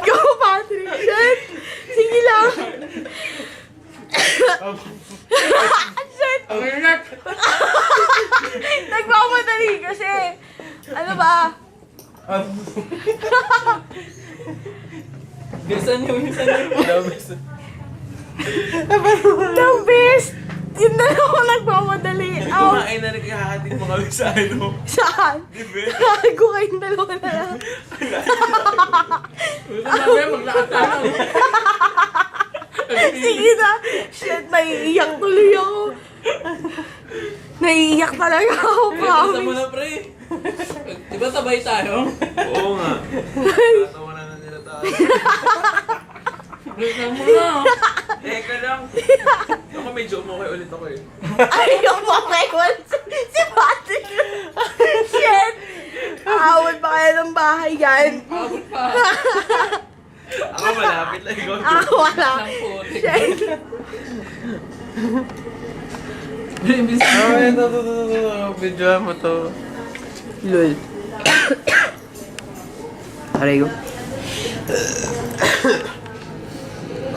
Go, Patrick! Shit! Sige lang! Shit! Nagmamadali kasi! Ano ba? Bilisan niyo. The best! Yun na lang ako nagmamadali. Ow! Kumain na nagkakahatid mo kami sa ano. Saan? Diba? Gago kayong dalawa na lang. Maglakad tayo. Sige na! Shit, naiiyak tuloy ako. Naiiyak talaga ako, Bilisan mo promise. na, pre. Diba sabay tayo? Oo nga. Tatawanan na nila tayo. Bilisan mo na. Teka lang. Ako medyo umukay ulit ako eh. Ay, yung Pokemon! Si Patrick! Shit! Aawal pa kaya ng bahay yan. Abot pa. Ako malapit lang. Ikaw. Wala. Ng putik. Shit! Ay, ito. Videoan mo to. Lul. Aray ko.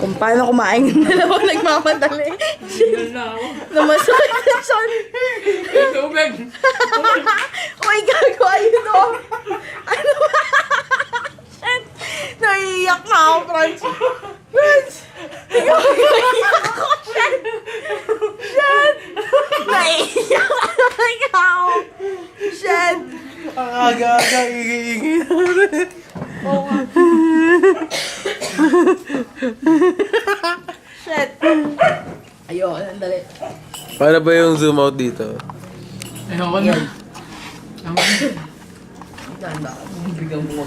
Kung paano kumain ng dalawa nagmamadali. Tingnan na ako. Namasakit na siya. Tubig. Uy, gago, ayun o. Ano ba? Shit. Naiiyak na ako, Franz. Franz. Ikaw, naiiyak ako. Shit. Shit. Naiiyak na talaga ako. Shit. Ang aga-aga, ingi-ingi na rin. Oo nga. Shit. Ayoko, nandali. Paano ba yung zoom out dito? Ayoko na. Ganda. Bigyan mo.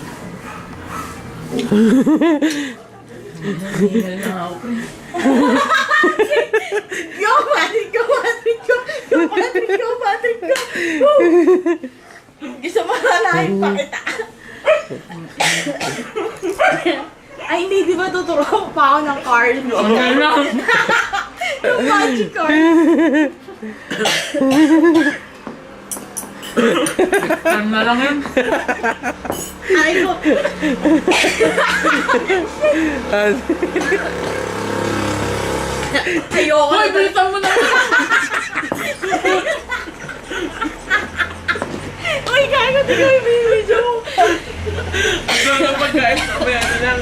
Go, Patrick! Go, Patrick! Go! Go, Patrick! Go, Patrick! Go! Gusto mo nalahin pa kita? Ay, hindi. Di ba tuturo pa ako ng card? Okay na. Yung magic card. Time na lang yun. Ay, ko. Ayoko Hoy, na. bilisan mo na. Uy, gago. Di ko ibibidyo mo. Ito na pagkain. Mamaya na lang.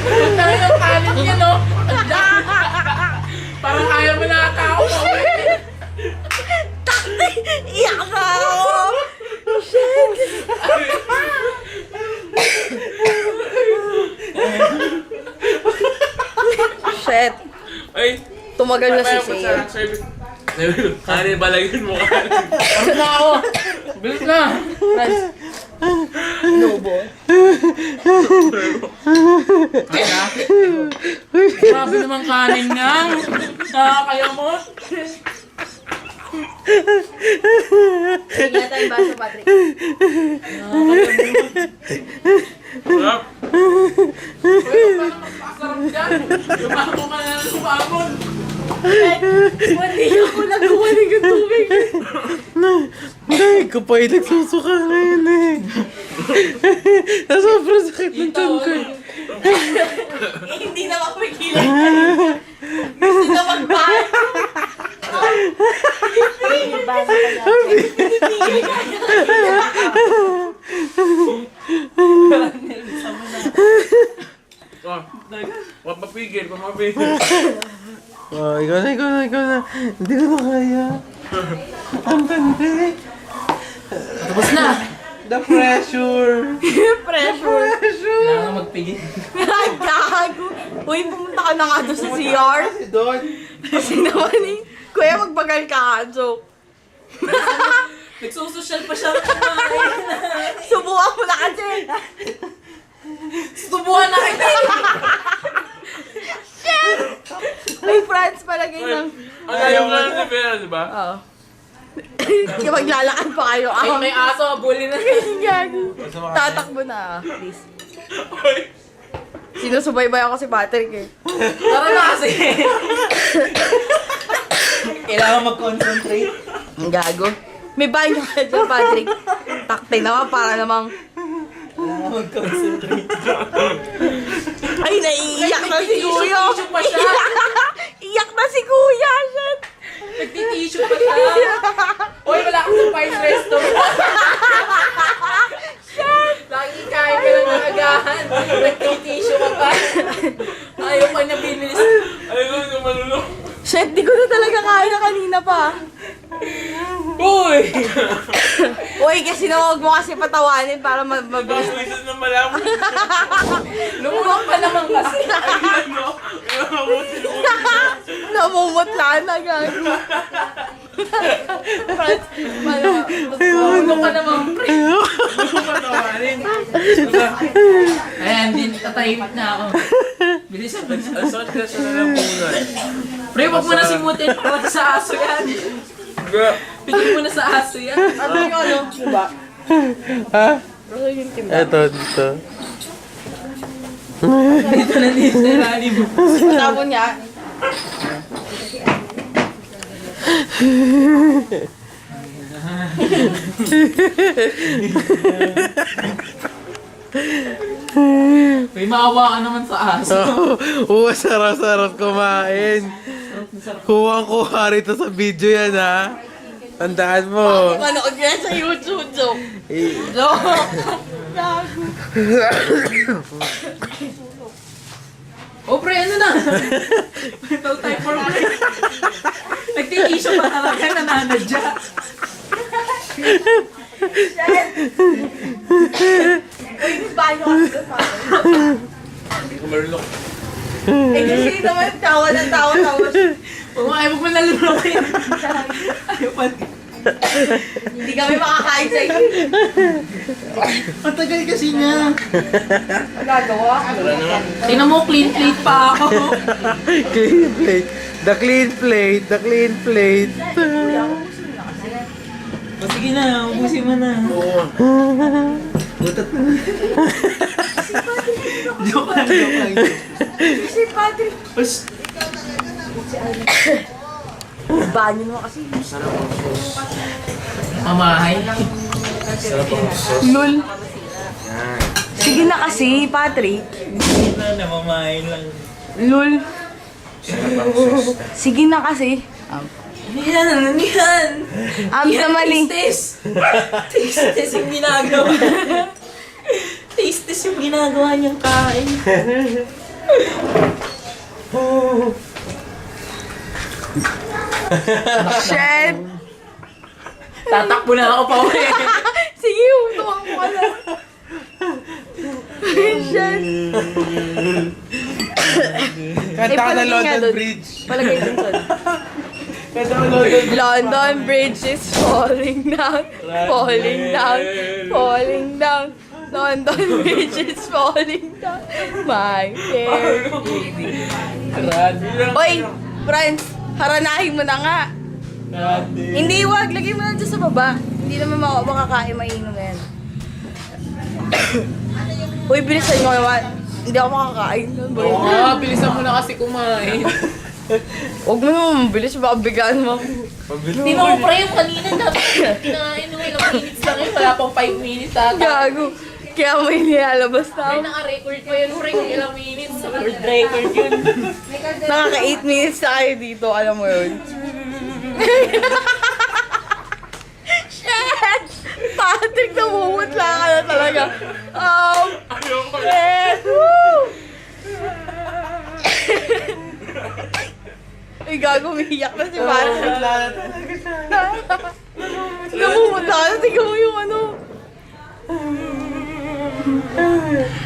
Punta rin ang kanin niya, no? Parang ayaw mo na ata ako. Iyak na ako. Shit. Shit. Ay, Tumagal na si sa Sir. service. Kanin, balagin mo kanin. Ano na ako? Bilis na. Franz. Nobo. Kaya? Grabe naman kanin niya. Nakakaya mo. Tingnan tayo ba sa Patrick? Sarap. Masarap yan. Lumako ka na ng lumamon. Hindi ako nagkukunin yung tubig. Ay, kapay nagsusuka ngayon eh. Sobrang sakit ng tiyan ko. Hindi na mapigilan. Gusto na magbahan. Huwag mapigil, huwag mapigil. Ikaw na. Hindi ko na kaya. Ang tandi. Tapos na. The pressure. Pressure. Kailangan magpigil. Ay, gago. Uy, pumunta ka na nga doon sa CR. Si Don. Kasi naman eh. Kuya, magbagal ka nga, joke. Nagsusosyal pa siya ng kumain. Subukan mo na kasi. Subuhan na kita. May friends palagay ng... Ayaw mo na si Vera, di ba? Oo. Kaya maglalakad pa kayo. Ay, may aso. Bully na. Gago. Tatakbo na, please. Sinusubaybay ako si Patrick eh. Tara na kasi. Kailangan mag-concentrate. Ang gago. May banyo ka dyan, Patrick. takte naman para namang... Mag-concentrate. Ay, naiiyak na si Kuya. Nagtitissue pa siya. Iyak na si Kuya. Shit. Nagtitissue pa siya. Uy, wala akong surprise resto. Lagi kain ka lang ng agahan. Nagtitissue ka pa. Ayaw pa niya bilis. Ayaw ko malulok. Shit, di ko na talaga kaya na kanina pa. Uy! Uy, kasi na huwag mo kasi patawanin para mabilis. Pagwisan na malaman. Lumuwag pa naman kasi. Ano? Namumutla na gago. Lumuwag pa naman, pre. Patawanin. Ayan, din tatahimik na ako. Bilisan, bilisan. Asot ka sa nalang punan. Pre, wag mo na simutin. Wag sa aso yan. Pigil mo na sa aso yan. Ano yung ano? Diba? Ha? Ano yung timba? Eto, dito. Dito na dito sa ilalim mo. Tapon niya. May maawa ka naman sa aso. Oo, sarap-sarap kumain. Kuwang-kuha rito sa video yan, ha? Tandaan mo. Manood niya sa YouTube, joke. Eh, Joke. Gago. Oh, pre, ano na? Mental time for pre. Nagtitissue pa talaga, nananadya. Uy, miss banyo ka sa father. Hindi ko malulok. Eh, kasi naman tawa ng tawa. Oo, ayaw mo nalulokin. Ayaw pa. Hindi kami makakain sa iyo. matagal kasi niya. Ang gagawa. Tingnan mo, clean plate pa ako. Clean plate. The clean plate. The clean plate. O sige na, ubusin mo na. Oo. Joke lang, joke lang. Si Patrick. Banyo mo kasi. Mamahay. Sarap ang sauce. Lul. Sige na kasi, Patrick. Namamahay lang. Lul. Sarap ang sauce. Sige na kasi. Ano yan? Ano yan? Sa mali. Taste test yung ginagawa. Taste test yung ginagawa niyang kain. Shit. Tatakbo na ako pa uwi. Sige, tuwang mo ka na. Shit. Kanta ka na palagay nga London dun. Bridge. Palagay dun sa... Kanta ka London London Bridge is falling down, falling down, falling down. London Bridge is falling down. My fair lady. Oy, friends, haranahin mo na nga. Hindi, wag. Lagay mo na dyan sa baba. Hindi naman makakain, mainom na yan. Uy, bilisan mo naman. Hindi ako makakain. Oo nga, bilisan mo na kasi kumain. Huwag mo naman mabilis, baka bigaan mo. Di mo pre yung kanina dapat kinain mo ilang minutes lang yun. Wala pang 5 minutes ata. Gago. Kaya may nilalabas na Pre, ako. naka-record pa yun pre kung ilang minutes. World record yun. Nakaka 8 minutes na kayo dito, alam mo yun. Shit! Patrick, namumutla ka na talaga. Shit! Woo! Ay, gago, umiiyak na si Patrick. Namumutla ka na, tingnan mo yung ano.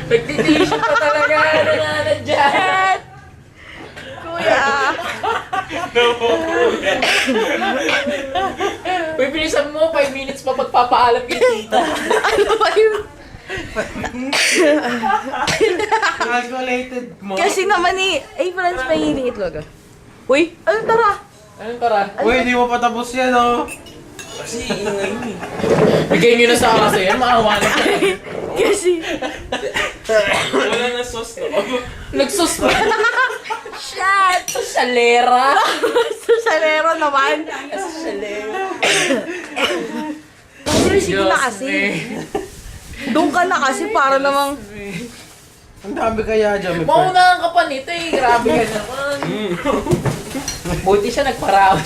Nagtitissue pa talaga. Nananadya. Shit! Kuya! Uy, bilisan mo. 5 minutes pa magpapaalam kay tita. Ano ba yun? Calculated mo. Kasi naman ay Franz, may itlog ah. Uy, ano tara? Anong tara? Uy, hindi mo pa tapos yan, oh. Kasi ingay mo eh. Bigay nyo na sa aso yan. Maawa na. Kasi, Wala na sauce no. Nagsus pa. shit! Salera. Susalero naman. Salera. sige na kasi. Doon ka na kasi para namang... Ang dami kaya dyan. May Maunahan ka pa nito eh. Grabe ka naman. Buti siya nagparaos.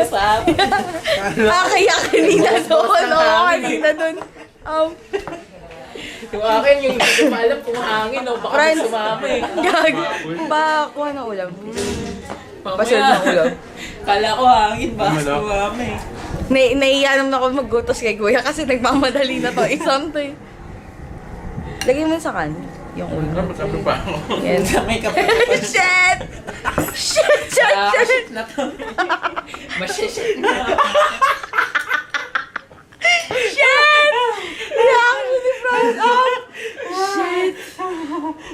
Sa akin. Kaya kanina doon. Oo, kanina doon. Yung akin, yung hindi ko pa alam kung hangin o baka may sumama eh. Gag. Kuha ng ulam. Pasunod ng ulam. Kala ko hangin, baka sumama eh. Naiiya naman ako maggutos kay kuya kasi nagmamadali na to. Isang to eh. Lagay mo sa kan. Yung ulam. Sabi pa ako. Yan. May kape. Shit! Shit! Shit! Shit! Shit na to. Masyashit na. Shit! Reaction ni Frank! Oh! Shit!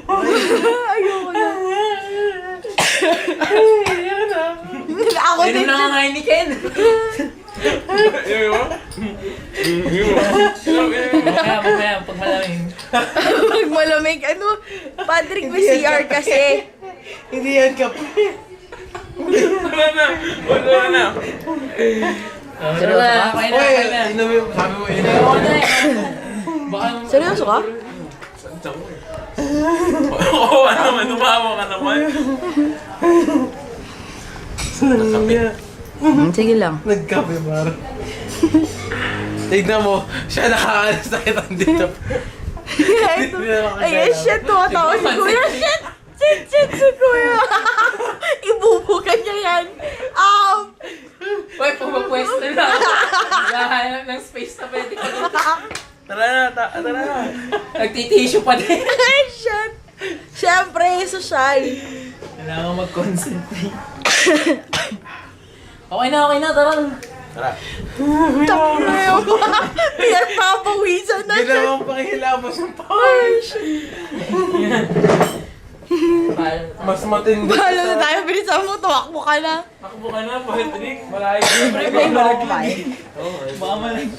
Ayoko na. Ako Inom din. na nga ngayon ni Ken. Mamaya, pag malamig. Pag malamig, ano? Patrick, may CR kasi. Hindi yan kape. Wala na. Pero na, kain na, Uy, kain na. inom yung sabi mo inom. Ayoko na eh. Baka Seryoso ka? Oo, ano naman, tumawa ka naman. Sige lang. Nagkape bar. Tignan mo, siya nakaalis na kita dito. Ay, shit, tumatawa si kuya. Shit! Shit, shit, si kuya. Ibubugan niya yan. Uy, pumapwesto na. Gahanap ng space na pwede ko. Tara na, tara na. Nagtitissue pa din. Ay, shit. Siyempre, social. Kailangan mag-concentrate. Okay na, tara. Tara. Tapos na yun. Pinagpapawisan na siya. Ginawang pakihilamos yung Ay, shit. mas matindi. Bahala na tayo. Bilisan mo, tumakbo ka na. Takbo ka na, Patrick. Malayo. May malaglag. Baka malang.